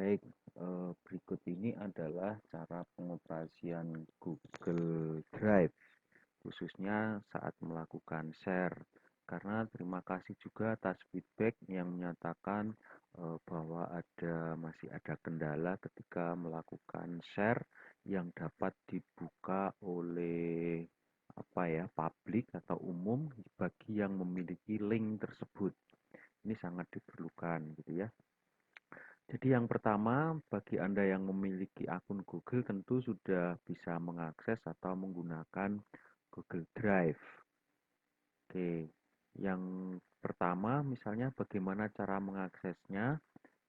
Baik, berikut ini adalah cara pengoperasian Google Drive, khususnya saat melakukan share. Karena terima kasih juga atas feedback yang menyatakan bahwa masih ada kendala ketika melakukan share yang dapat dibuka oleh publik atau umum bagi yang memiliki link tersebut. Ini sangat diperlukan gitu ya. Jadi yang pertama, bagi Anda yang memiliki akun Google tentu sudah bisa mengakses atau menggunakan Google Drive. Oke, yang pertama misalnya bagaimana cara mengaksesnya.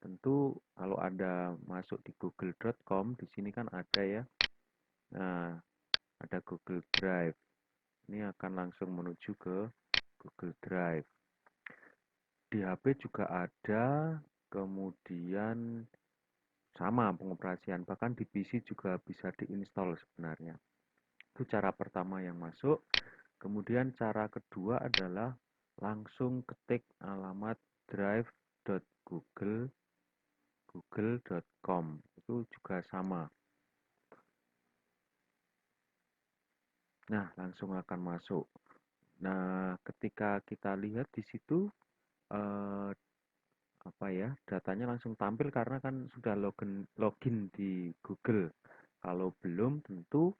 Tentu kalau Anda masuk di google.com, di sini kan ada ya. Nah, ada Google Drive. Ini akan langsung menuju ke Google Drive. Di HP juga ada, kemudian sama pengoperasian, bahkan di PC juga bisa diinstal sebenarnya. Itu cara pertama yang masuk. Kemudian cara kedua adalah langsung ketik alamat drive.google.com. Itu juga sama. Nah, langsung akan masuk. Nah, ketika kita lihat di situ eh, datanya langsung tampil karena kan sudah login di Google. Kalau belum tentu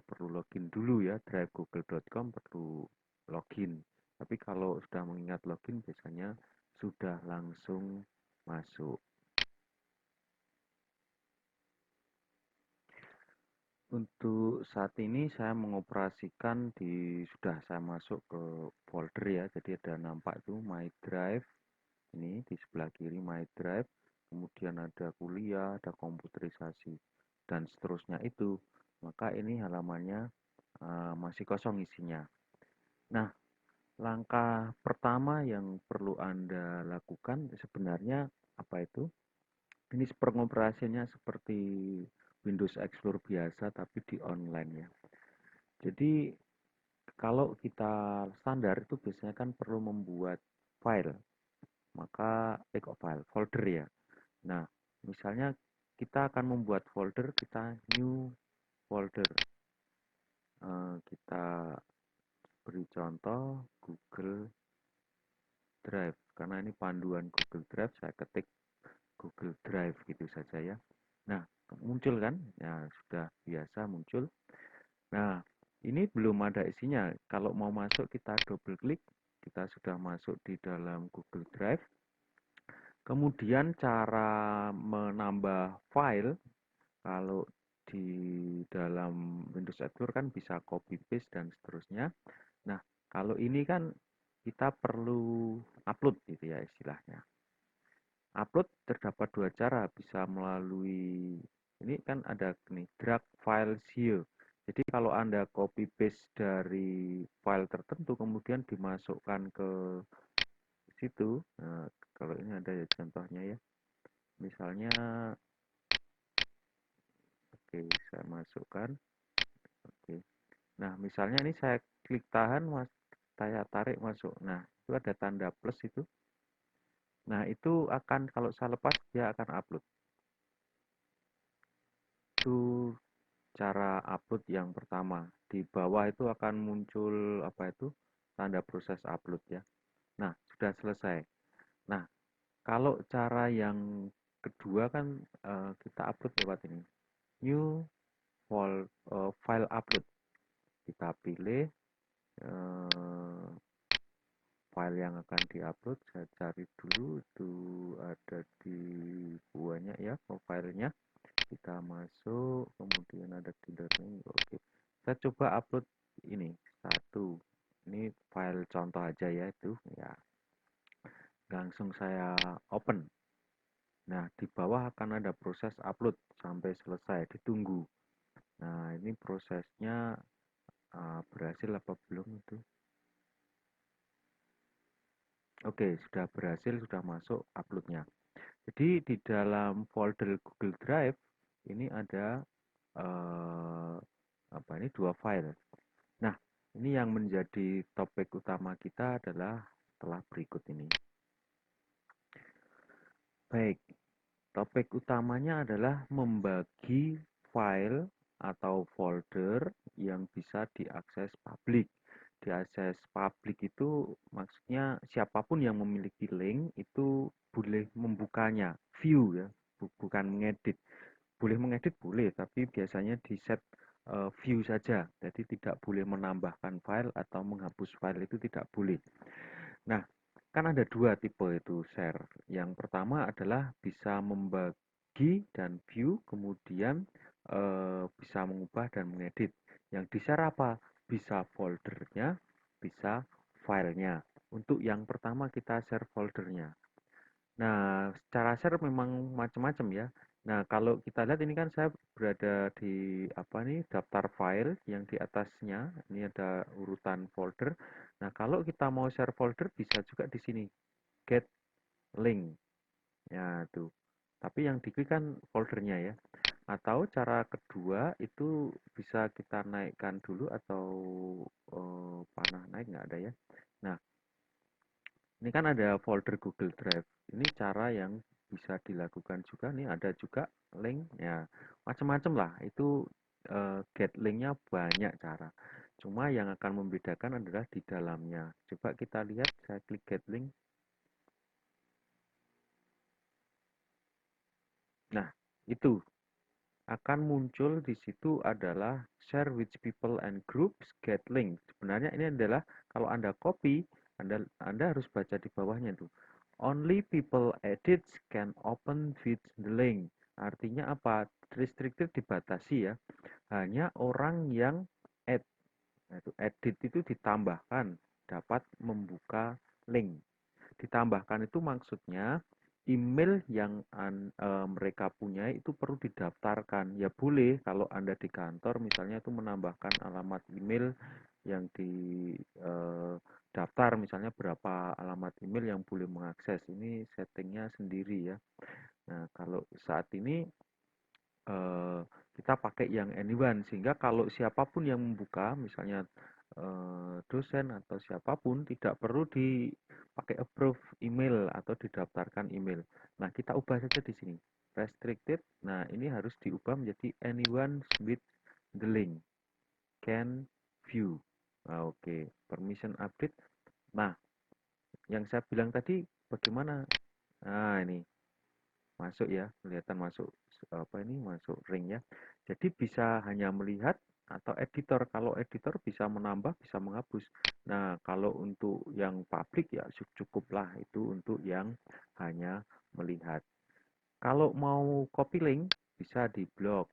perlu login dulu ya, drivegoogle.com perlu login. Tapi kalau sudah mengingat login biasanya sudah langsung masuk. Untuk saat ini saya mengoperasikan sudah saya masuk ke folder ya. Jadi ada nampak itu My Drive. Ini di sebelah kiri My Drive. Kemudian ada kuliah, ada komputerisasi dan seterusnya itu. Maka ini halamannya masih kosong isinya. Nah, langkah pertama yang perlu Anda lakukan sebenarnya apa itu? Ini pengoperasiannya seperti Windows Explorer biasa tapi di online ya. Jadi kalau kita standar itu biasanya kan perlu membuat file, maka file, folder ya. Nah, misalnya kita akan membuat folder, kita new folder. Kita beri contoh Google Drive, karena ini panduan Google Drive, saya ketik Google Drive gitu saja ya. Nah, muncul kan? Ya, sudah biasa muncul. Nah, ini belum ada isinya. Kalau mau masuk kita double klik, kita sudah masuk di dalam Google Drive. Kemudian cara menambah file, kalau di dalam Windows Explorer kan bisa copy paste dan seterusnya. Nah, kalau ini kan kita perlu upload gitu ya istilahnya. Upload terdapat dua cara, bisa melalui ini kan ada nih drag files here. Jadi kalau Anda copy paste dari file tertentu kemudian dimasukkan ke situ. Nah, kalau ini ada ya contohnya ya. Misalnya oke, saya masukkan. Oke. Nah, misalnya ini saya klik tahan, Mas, saya tarik masuk. Nah, itu ada tanda plus itu. Nah, itu akan kalau saya lepas dia akan upload. Itu cara upload yang pertama. Di bawah itu akan muncul tanda proses upload ya. Nah, sudah selesai. Nah, kalau cara yang kedua kan kita upload lewat ini. New file upload. Kita pilih uh, file yang akan diupload. Saya cari dulu itu ada di banyak ya filenya. Kita masuk, kemudian ada di learning. Oke, saya coba upload ini satu. Ini file contoh aja ya itu ya. Langsung saya open. Nah, di bawah akan ada proses upload sampai selesai, ditunggu. Nah, ini prosesnya berhasil apa belum itu? Oke, sudah berhasil, sudah masuk uploadnya. Jadi di dalam folder Google Drive ini ada ini dua file. Nah, ini yang menjadi topik utama kita adalah setelah berikut ini. Baik, Topik utamanya adalah membagi file atau folder yang bisa diakses publik. Diakses publik itu maksudnya siapapun yang memiliki link itu boleh membukanya, view ya, bukan mengedit. Boleh mengedit boleh, tapi biasanya di set view saja. Jadi tidak boleh menambahkan file atau menghapus file itu tidak boleh. Nah, kan ada dua tipe itu share. Yang pertama adalah bisa membagi dan view, kemudian bisa mengubah dan mengedit. Yang di-share apa? Bisa foldernya, bisa filenya. Untuk yang pertama kita share foldernya. Nah, secara share memang macam-macam ya. Nah, kalau kita lihat ini kan saya berada di apa nih daftar file yang di atasnya ini ada urutan folder. Nah, kalau kita mau share folder bisa juga di sini get link. Ya, tuh. Tapi yang diklik kan foldernya ya. Atau cara kedua itu bisa kita naikkan dulu atau panah naik nggak ada ya. Nah, ini kan ada folder Google Drive. Ini cara yang bisa dilakukan juga nih, ada juga link ya. Macam-macam lah. Itu get linknya banyak cara. Cuma yang akan membedakan adalah di dalamnya. Coba kita lihat, saya klik get link. Nah, itu akan muncul di situ adalah share with people and groups get link. Sebenarnya ini adalah kalau Anda copy, Anda harus baca di bawahnya tuh. Only people edits can open with the link. Artinya apa? Restricted dibatasi ya. Hanya orang yang add, itu edit itu ditambahkan dapat membuka link. Ditambahkan itu maksudnya email yang mereka punya itu perlu didaftarkan. Ya boleh kalau Anda di kantor misalnya itu menambahkan alamat email yang di daftar misalnya berapa alamat email yang boleh mengakses. Ini settingnya sendiri ya. Nah, kalau saat ini eh, kita pakai yang anyone sehingga kalau siapapun yang membuka misalnya dosen atau siapapun tidak perlu dipakai approve email atau didaftarkan email. Nah, kita ubah saja di sini. Restricted. Nah, ini harus diubah menjadi anyone with the link can view. Nah, oke. Permission update. Nah, yang saya bilang tadi bagaimana? Nah, ini masuk ya, kelihatan masuk apa ini masuk ring ya. Jadi bisa hanya melihat atau editor. Kalau editor bisa menambah, bisa menghapus. Nah, kalau untuk yang publik ya cukuplah itu untuk yang hanya melihat. Kalau mau copy link bisa di blok.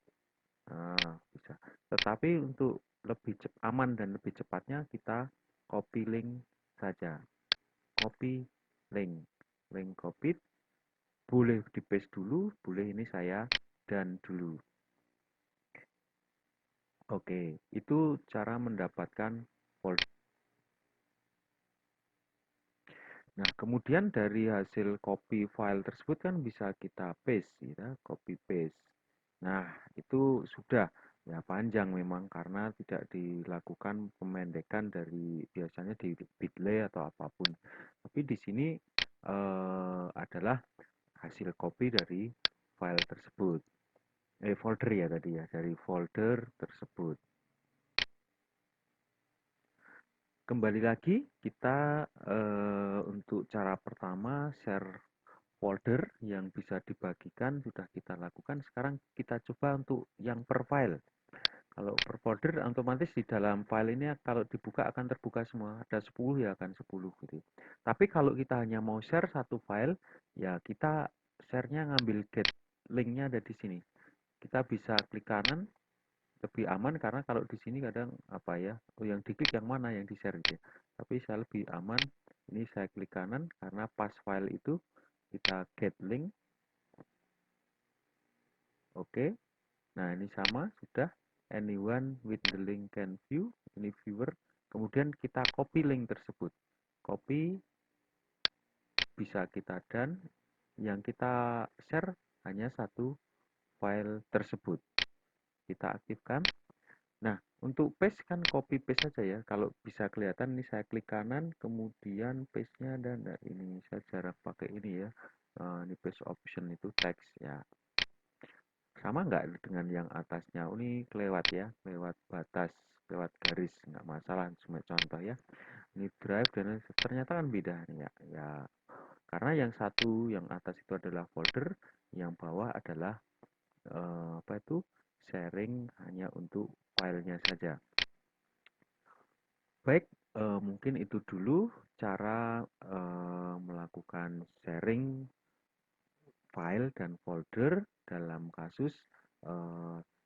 Nah, bisa. Tetapi untuk lebih aman dan lebih cepatnya kita copy link saja. Copy link. Link copy boleh di paste dulu, boleh ini saya dan dulu. Oke, itu cara mendapatkan folder. Nah, kemudian dari hasil copy file tersebut kan bisa kita paste, ya, copy paste. Nah, itu sudah ya panjang memang karena tidak dilakukan pemendekan dari biasanya di Bitly atau apapun. Tapi di sini adalah hasil copy dari file tersebut. Folder ya tadi ya, dari folder tersebut. Kembali lagi kita untuk cara pertama share folder yang bisa dibagikan sudah kita lakukan. Sekarang kita coba untuk yang per file. Kalau per folder otomatis di dalam file ini kalau dibuka akan terbuka semua. Ada 10 ya akan 10 gitu. Tapi kalau kita hanya mau share satu file, ya kita share-nya ngambil get link-nya ada di sini. Kita bisa klik kanan lebih aman karena kalau di sini kadang apa ya, oh yang diklik yang mana yang di share gitu ya. Tapi saya lebih aman ini saya klik kanan karena pas file itu kita get link. Oke, nah ini sama sudah anyone with the link can view, ini viewer. Kemudian kita copy link tersebut, copy bisa kita dan yang kita share hanya satu file tersebut. Kita aktifkan. Nah, untuk paste kan copy paste saja ya. Kalau bisa kelihatan ini saya klik kanan, kemudian paste-nya ada enggak? Ini saya jarang pakai ini ya. ini page option itu teks ya. Sama nggak dengan yang atasnya? Ini kelewat ya, lewat batas, lewat garis, nggak masalah. Cuma contoh ya. Ini drive dan ternyata kan beda ya. Ya, karena yang satu, yang atas itu adalah folder, yang bawah adalah apa itu sharing hanya untuk filenya saja. Baik, mungkin itu dulu cara melakukan sharing file dan folder dalam kasus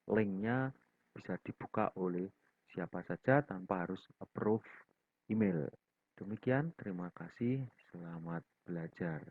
linknya bisa dibuka oleh siapa saja tanpa harus approve email. Demikian, terima kasih, selamat belajar.